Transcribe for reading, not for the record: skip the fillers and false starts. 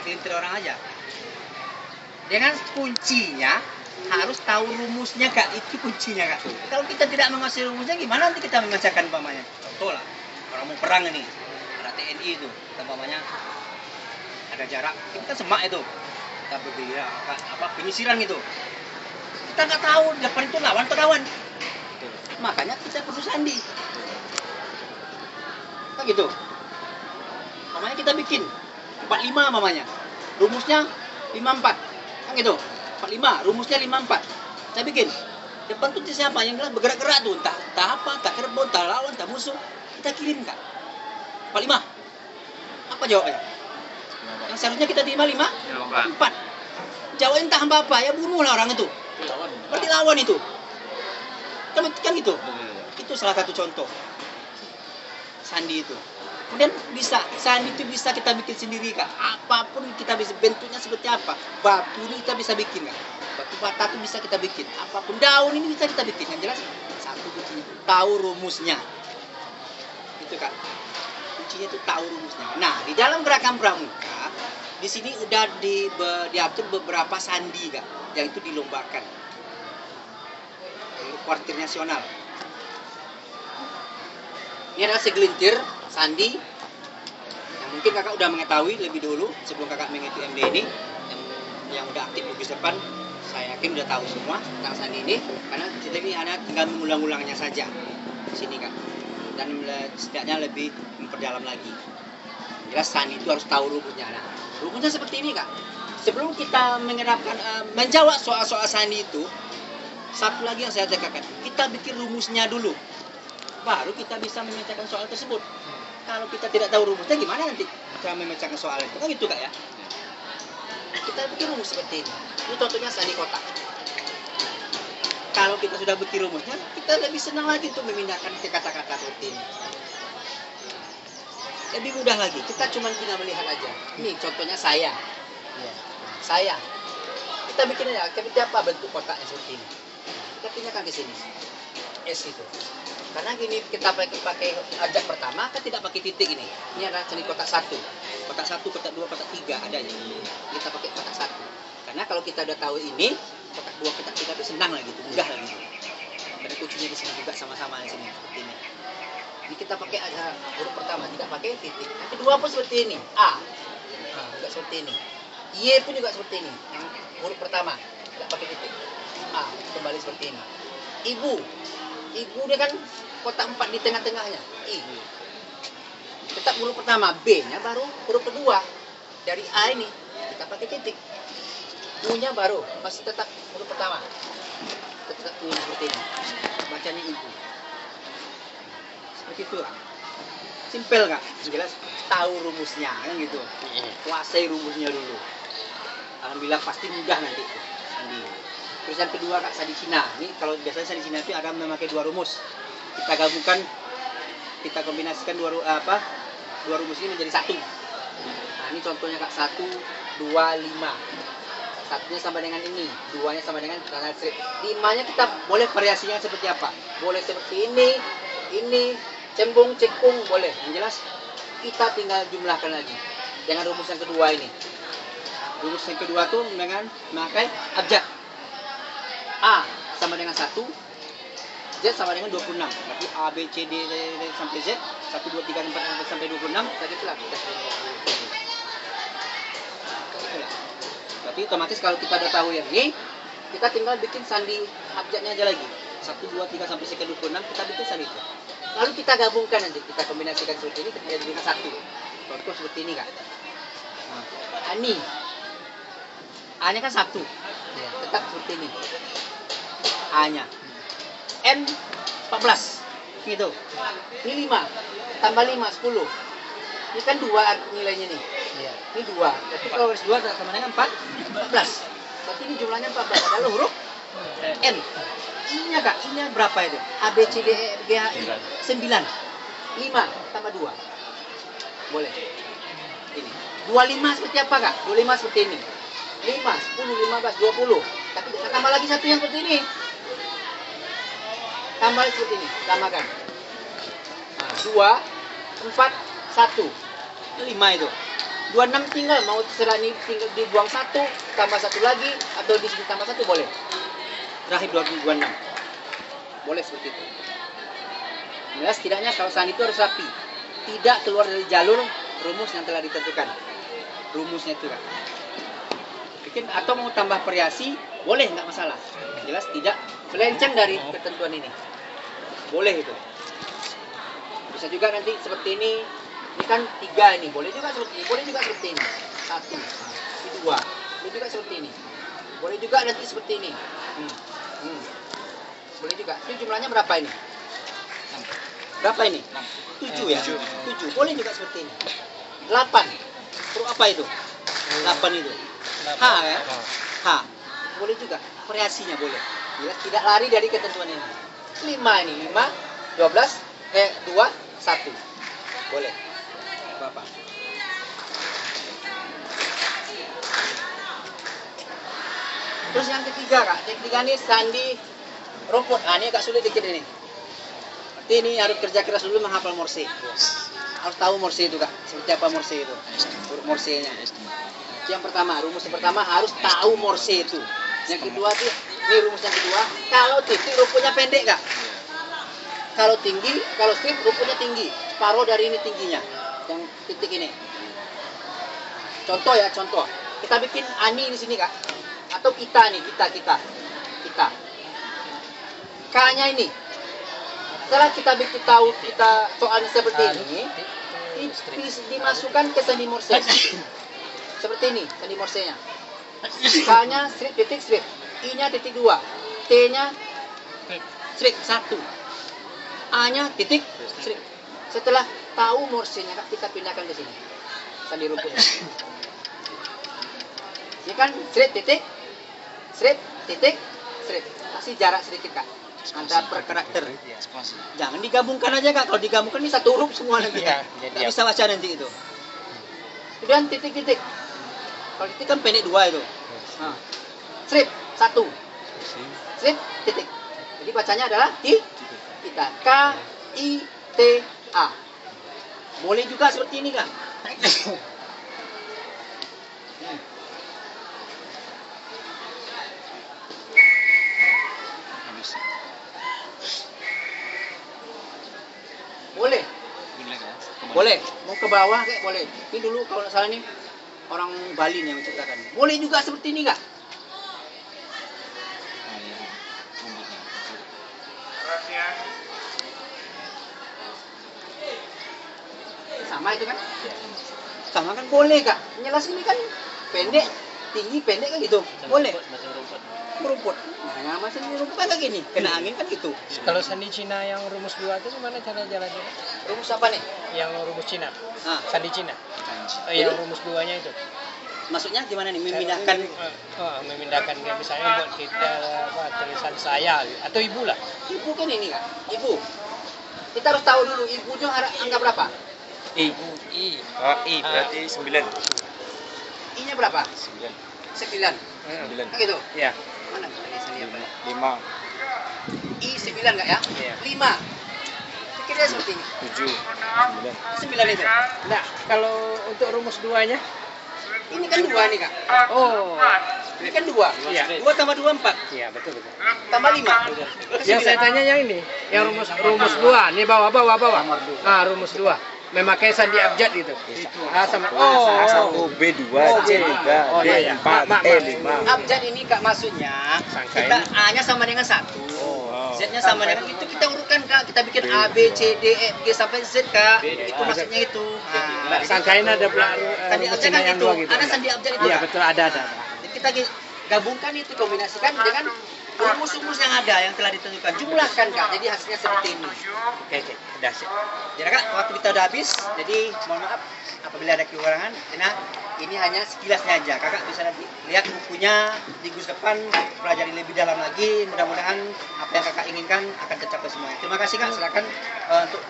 segelintir orang aja. Dengan kuncinya harus tahu rumusnya kak, itu kuncinya kak. Kalau kita tidak menguasai rumusnya gimana nanti kita memecahkan umpamanya. Contoh lah, orang mau perang ini, ada TNI itu, umpamanya ada jarak, kita semak itu, kita berdiri apa penyisiran gitu. Kita nggak tahu depan itu lawan atau lawan. Makanya kita perlu sandi. Kan gitu. Makanya kita bikin 45 mamanya. Rumusnya 54. Kan gitu. 45, rumusnya 54. Saya bikin. Depan tuh siapa yang bergerak-gerak tuh, entah apa, entah kerbau, entah lawan, entah musuh. Kita kirim Kak. 45. Apa jawabnya? Yang seharusnya kita terima 4. Jawab entah apa, ya bunuhlah orang itu. Berarti lawan itu. Kan gitu. Itu salah satu contoh. Sandi itu. Kemudian bisa, sandi itu bisa kita bikin sendiri Kak. Apapun kita bisa, bentuknya seperti apa. Batu ini kita bisa bikin Kak. Batu bata itu bisa kita bikin. Apapun daun ini bisa kita bikin. Yang jelas satu kuncinya, tahu rumusnya. Itu Kak. Kuncinya itu tahu rumusnya. Nah, di dalam gerakan pramuka, di sini udah diatur beberapa sandi Kak, yang itu dilombakan. Kuartir nasional. Ini adalah segelintir sandi yang mungkin kakak udah mengetahui lebih dulu sebelum kakak mengikuti MD ini, yang udah aktif Bugis Depan. Saya yakin udah tahu semua tentang sandi ini, karena kita ini hanya tinggal mengulang-ulangnya saja di sini Kak, dan setidaknya lebih memperdalam lagi. Jelas sandi itu harus tahu rumusnya. Nah, rumusnya seperti ini Kak. Sebelum kita menjawab soal-soal sandi itu, satu lagi yang saya tekankan, kita bikin rumusnya dulu, baru kita bisa memecahkan soal tersebut. Kalau kita tidak tahu rumusnya, gimana nanti kita memecahkan soal itu? Kan gitu Kak ya. Kita bikin rumus seperti ini. Ini contohnya sandi kotak. Kalau kita sudah bikin rumusnya, kita lebih senang lagi untuk memindahkan ke kata-kata seperti ini. Lebih mudah lagi. Kita cuma tinggal melihat aja. Ini contohnya saya. Saya. Kita bikin aja. Seperti apa bentuk kotaknya seperti ini. Kita pindahkan ke sini. S itu. Karena gini, kita pakai ajak pertama kan tidak pakai titik ini. Ini adalah sandi kotak 1. Kotak 1, kotak 2, kotak 3 adanya. Kita pakai kotak 1. Karena kalau kita udah tahu ini, kotak 2, kotak 3 itu senang lah gitu, mudah lah gitu. Karena kuncinya di sini juga sama-sama di sini seperti ini. Ini kita pakai huruf pertama, tidak pakai titik. Yang kedua pun seperti ini, A. Juga seperti ini. Y pun juga seperti ini. Yang huruf pertama, tidak pakai titik. A, kembali seperti ini. Ibu dia kan kotak 4 di tengah-tengahnya. I. Tetap huruf pertama, B-nya baru huruf kedua. Dari A ini kita pakai titik. U-nya baru masih tetap huruf pertama. Tetap U seperti ini. Bacanya ibu. Seperti itu Kak. Simpel Kak. Jelas tahu rumusnya kan gitu. Kuasai rumusnya dulu. Alhamdulillah pasti mudah nanti. Sandi. Terus yang kedua Kak, sandi Cina. Ini kalau biasanya sandi Cina itu ada memakai 2 rumus. Kita gabungkan, kita kombinasikan dua rumus ini menjadi 1. Nah, ini contohnya Kak, 1, 2, 5. Satunya sama dengan ini, 2-nya sama dengan kanan strip. 5-nya kita boleh variasinya seperti apa? Boleh seperti ini, cembung, cekung, boleh. Yang jelas kita tinggal jumlahkan lagi dengan rumus yang kedua ini. Rumus yang kedua tuh dengan memakai abjad. A sama dengan 1, Z sama dengan 26. Berarti A, B, C, D sampai Z, 1, 2, 3, 4 sampai 26. Tadi itulah kita berarti otomatis kalau kita udah tahu yang ini, kita tinggal bikin sandi abjadnya aja lagi. 1, 2, 3 sampai sekian 26, kita bikin sandi itu. Lalu kita gabungkan nanti, kita kombinasikan seperti ini, kita jadikan 1. Contoh seperti ini Kak. Nah, Ani. A-nya kan 1. Ya, tetap seperti ini. A-nya. N 14. Gitu. Ini 5. Tambah 5, 10. Ini kan 2 nilainya nih. Iya. Ini 2. Tapi kalau garis 2 sama dengan 14. Berarti ini jumlahnya 14. Lalu huruf N. I-nya Kak, I-nya berapa itu? A, B, C, D, E, F, G, H, I. 9. 5 tambah 2. Boleh. Ini. 25 seperti apa Kak? 25 seperti ini. 5, 10, 15, 20. Tapi kita tambah lagi satu yang seperti ini. Tambah seperti ini. Tambahkan. Nah, 2, 4, 1. 5 itu. 26 tinggal mau terserah nih, tinggal dibuang satu, tambah satu lagi, atau di sini tambah satu boleh. Terakhir 26. Boleh seperti itu. Jelas setidaknya kalau sandi itu harus rapi. Tidak keluar dari jalur rumus yang telah ditentukan. Rumusnya itu kan. Bikin atau mau tambah variasi, boleh, nggak masalah. Jelas tidak melenceng dari ketentuan ini. Boleh itu. Bisa juga nanti seperti ini. Ini kan 3 ini. Boleh juga seperti ini. Boleh juga seperti ini. 1, ini 2. Boleh juga seperti ini. Boleh juga nanti seperti ini. Boleh juga. Ini jumlahnya berapa ini? Berapa ini? 7 ya? 7. Boleh juga seperti ini. 8. Huruf apa itu? 8 itu. H ya? H. Boleh juga. Variasinya boleh. Jelas tidak lari dari ketentuan ini. 5 ini. 5, 12, 2, 1. Boleh. Bapak. Terus yang ketiga, Kak. Yang ketiga ini sandi rumput. Ah, ini agak sulit dikit ini. Berarti ini harus kerja keras dulu menghafal Morse. Harus tahu Morse itu, Kak. Seperti apa Morse itu? Huruf Morse-nya. Yang pertama, rumus yang pertama harus tahu Morse itu. Yang kedua, ini rumus yang kedua. Kalau titik rumputnya pendek, Kak. Kalau tinggi, kalau strip rumputnya tinggi. Separuh dari ini tingginya. Yang titik ini. Contoh ya, contoh. Kita bikin ani di sini, Kak. Atau kita nih, kita. K-nya ini. Setelah kita bikin tahu kita soalnya seperti ini, dimasukkan ke sandi Morse. Seperti ini, sandi Morse-nya. K-nya strip titik strip. I-nya titik 2. T-nya strip 1. A-nya titik strip. Setelah tahu Morse-nya, Kak, kita pindahkan ke sini. Sandi rumputnya. Ini kan strip titik strip titik strip. Kasih jarak sedikit, Kak, antara per karakter. Jangan digabungkan aja, Kak. Kalau digabungkan ini satu huruf semua nanti. Nggak bisa baca nanti itu. Kemudian titik-titik. Kalau titik kan pendek 2 itu. Nah. Strip 1. Strip titik. Jadi bacanya adalah kita. K I T A. Boleh juga seperti ini, Kak. Boleh. Boleh. Mau ke bawah kayak boleh. Ini dulu kalau nggak salah nih orang Bali nih yang menciptakan. Boleh juga seperti ini, Kak. Sama itu kan? Sama kan boleh, Kak. Nyelas ini kan pendek, tinggi, pendek kan gitu. Boleh. Merumput. Nah, macam ini rumput kan kayak gini. Kena angin kan gitu. Kalau sandi Cina yang rumus 2 itu gimana cara jalannya? Rumus apa nih? Yang rumus Cina. Ah. Sandi Cina. Yang rumus 2-nya itu. Maksudnya gimana nih? Memindahkan Memindahkan misalnya buat kita tulisan saya atau ibu lah. ibu kan ini, Kak. Ibu. Kita harus tahu dulu ibunya angka berapa? I. I berarti 9. I-nya berapa? 9. 9. 9. Kan gitu? Ya. Mana tulisannya apa? 5. I 9 enggak ya? Iya. 5. Pikirnya seperti ini. 7. 9. 9 itu. Nah, kalau untuk rumus 2-nya? Ini kan 2 nih, Kak. Oh. Ini kan 2. Iya. 2 tambah 2 4. Iya, betul. Tambah 5. Yang saya tanya yang ini, yang rumus 2. Nih bawah. Ah, rumus 2. Memakai sandi abjad gitu. A sama A1, B2, C3, D4, E5. Abjad ini, Kak, maksudnya kita A-nya sama dengan 1. Z-nya sama dengan itu kita urutkan, Kak. Kita bikin A, B, C, D, E, G sampai Z, Kak. Itu maksudnya itu. Sangkain ada Sandi rumus abjad Cina kan yang itu. 2 gitu. Ada sandi abjad itu. Iya, Kak. betul ada. Jadi kita gabungkan itu, kombinasikan dengan rumus-rumus yang ada yang telah ditentukan. Jumlahkan, Kak. Jadi hasilnya seperti ini. Oke, udah sih. Jadi, Kak, waktu kita udah habis. Jadi mohon maaf apabila ada kekurangan. Karena ini hanya sekilasnya aja. Kakak bisa nanti lihat bukunya di Gus depan, pelajari lebih dalam lagi. Mudah-mudahan apa yang Kakak inginkan akan tercapai semuanya. Terima kasih, Kak. Silakan untuk